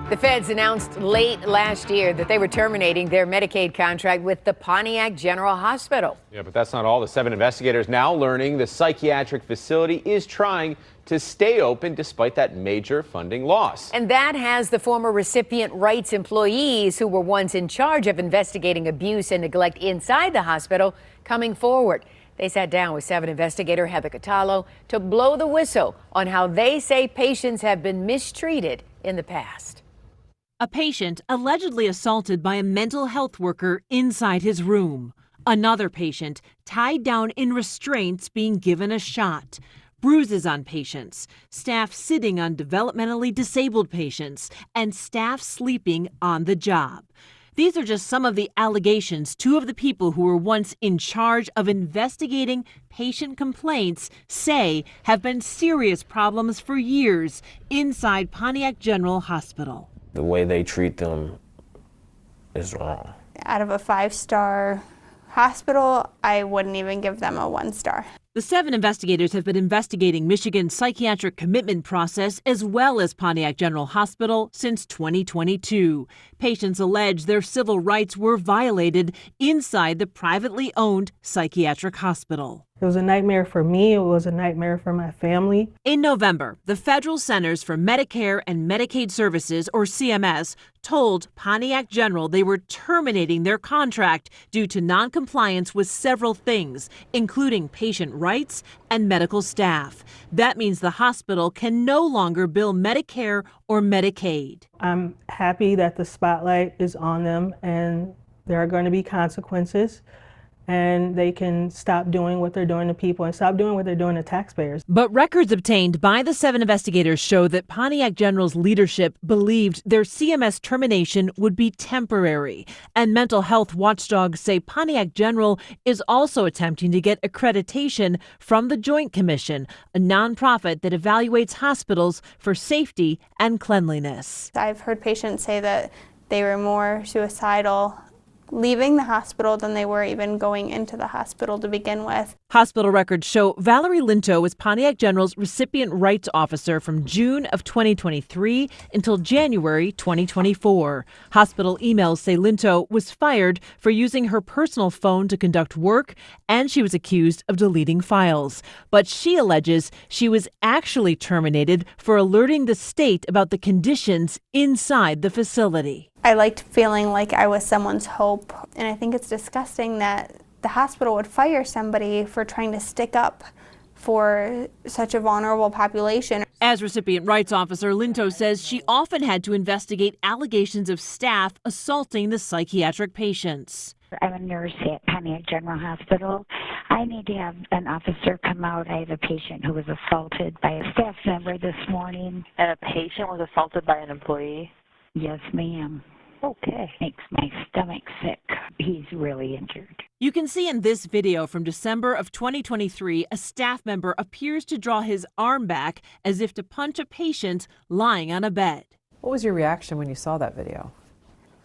The feds announced late last year that they were terminating their Medicaid contract with the Pontiac General Hospital. Yeah, but that's not all. The 7 investigators now learning the psychiatric facility is trying to stay open despite that major funding loss. And that has the former recipient rights employees who were once in charge of investigating abuse and neglect inside the hospital coming forward. They sat down with 7 investigator Heather Catallo to blow the whistle on how they say patients have been mistreated in the past. A patient allegedly assaulted by a mental health worker inside his room. Another patient tied down in restraints being given a shot. Bruises on patients, staff sitting on developmentally disabled patients, and staff sleeping on the job. These are just some of the allegations 2 of the people who were once in charge of investigating patient complaints say have been serious problems for years inside Pontiac General Hospital. The way they treat them is wrong. Out of a 5-star hospital, I wouldn't even give them a 1-star. The 7 investigators have been investigating Michigan's psychiatric commitment process as well as Pontiac General Hospital since 2022. Patients allege their civil rights were violated inside the privately owned psychiatric hospital. It was a nightmare for me. It was a nightmare for my family. In November, the Federal Centers for Medicare and Medicaid Services, or CMS, told Pontiac General they were terminating their contract due to noncompliance with several things, including patient rights and medical staff. That means the hospital can no longer bill Medicare or Medicaid. I'm happy that the spotlight is on them and there are going to be consequences. And they can stop doing what they're doing to people and stop doing what they're doing to taxpayers. But records obtained by the 7 investigators show that Pontiac General's leadership believed their CMS termination would be temporary. And mental health watchdogs say Pontiac General is also attempting to get accreditation from the Joint Commission, a nonprofit that evaluates hospitals for safety and cleanliness. I've heard patients say that they were more suicidal leaving the hospital than they were even going into the hospital to begin with. Hospital records show Valerie Linto was Pontiac General's recipient rights officer from June of 2023 until January 2024. Hospital emails say Linto was fired for using her personal phone to conduct work, and she was accused of deleting files. But she alleges she was actually terminated for alerting the state about the conditions inside the facility. I liked feeling like I was someone's hope, and I think it's disgusting that the hospital would fire somebody for trying to stick up for such a vulnerable population. As recipient rights officer, Linto says she often had to investigate allegations of staff assaulting the psychiatric patients. I'm a nurse at Pontiac General Hospital. I need to have an officer come out. I have a patient who was assaulted by a staff member this morning. And a patient was assaulted by an employee? Yes, ma'am. Okay. Makes my stomach sick. He's really injured. You can see in this video from December of 2023, a staff member appears to draw his arm back as if to punch a patient lying on a bed. What was your reaction when you saw that video?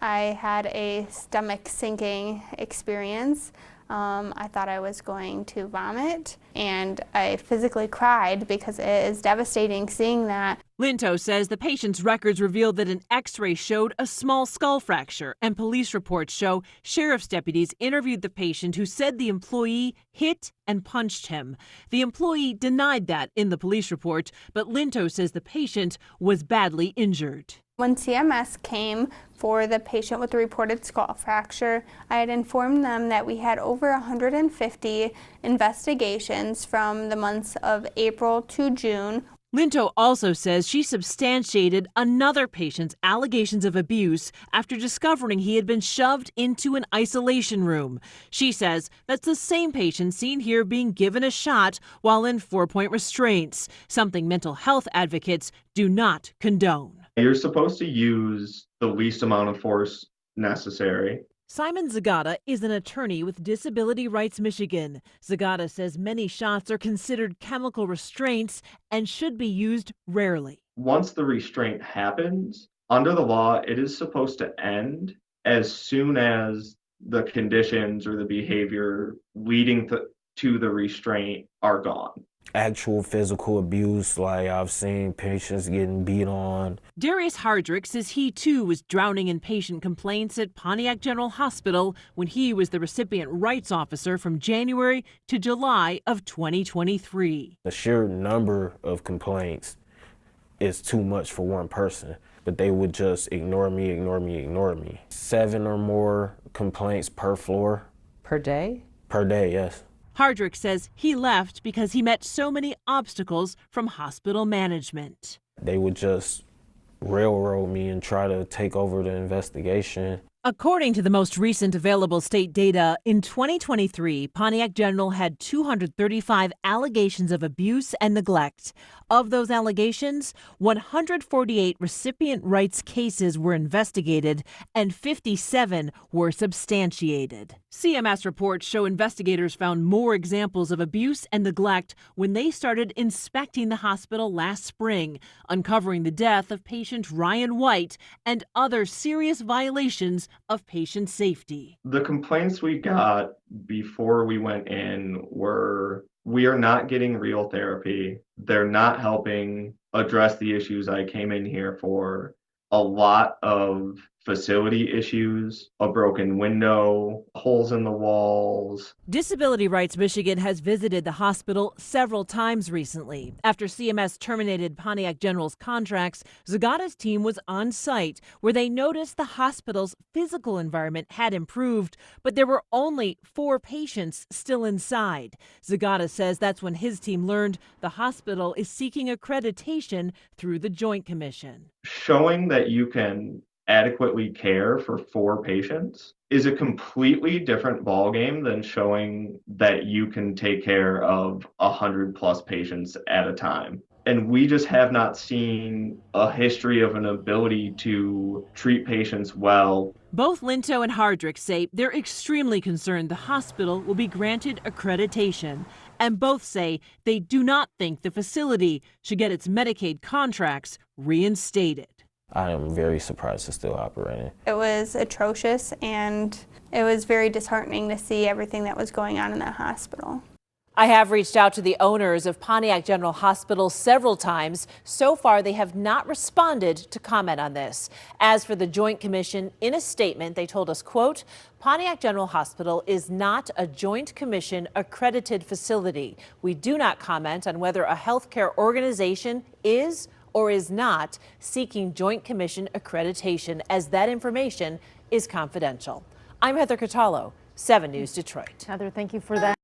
I had a stomach sinking experience. I thought I was going to vomit, and I physically cried because it is devastating seeing that. Linto says the patient's records revealed that an x-ray showed a small skull fracture, and police reports show sheriff's deputies interviewed the patient who said the employee hit and punched him. The employee denied that in the police report, but Linto says the patient was badly injured. When CMS came for the patient with the reported skull fracture, I had informed them that we had over 150 investigations from the months of April to June. Linto also says she substantiated another patient's allegations of abuse after discovering he had been shoved into an isolation room. She says that's the same patient seen here being given a shot while in 4-point restraints, something mental health advocates do not condone. You're supposed to use the least amount of force necessary. Simon Zagata is an attorney with Disability Rights Michigan. Zagata says many shots are considered chemical restraints and should be used rarely. Once the restraint happens, under the law, it is supposed to end as soon as the conditions or the behavior leading to the restraint are gone. Actual physical abuse, like I've seen patients getting beat on. Darius Hardrick says he too was drowning in patient complaints at Pontiac General Hospital when he was the recipient rights officer from January to July of 2023. The sheer number of complaints is too much for one person, but they would just ignore me. 7 or more complaints per floor. Per day? Per day, yes. Hardrick says he left because he met so many obstacles from hospital management. They would just railroad me and try to take over the investigation. According to the most recent available state data, in 2023, Pontiac General had 235 allegations of abuse and neglect. Of those allegations, 148 recipient rights cases were investigated and 57 were substantiated. CMS reports show investigators found more examples of abuse and neglect when they started inspecting the hospital last spring, uncovering the death of patient Ryan White and other serious violations of patient safety. The complaints we got before we went in were, we are not getting real therapy. They're not helping address the issues I came in here for. A lot of facility issues, a broken window, holes in the walls. Disability Rights Michigan has visited the hospital several times recently. After CMS terminated Pontiac General's contracts, Zagata's team was on site where they noticed the hospital's physical environment had improved, but there were only 4 patients still inside. Zagata says that's when his team learned the hospital is seeking accreditation through the Joint Commission. Showing that you can adequately care for 4 patients is a completely different ballgame than showing that you can take care of 100+ patients at a time. And we just have not seen a history of an ability to treat patients well. Both Linto and Hardrick say they're extremely concerned the hospital will be granted accreditation. And both say they do not think the facility should get its Medicaid contracts reinstated. I am very surprised it's still operating. It was atrocious, and it was very disheartening to see everything that was going on in that hospital. I have reached out to the owners of Pontiac General Hospital several times. So far, they have not responded to comment on this. As for the Joint Commission, in a statement, they told us, quote, Pontiac General Hospital is not a Joint Commission accredited facility. We do not comment on whether a healthcare organization is or is not seeking Joint Commission accreditation, as that information is confidential. I'm Heather Catallo, 7 News Detroit. Heather, thank you for that.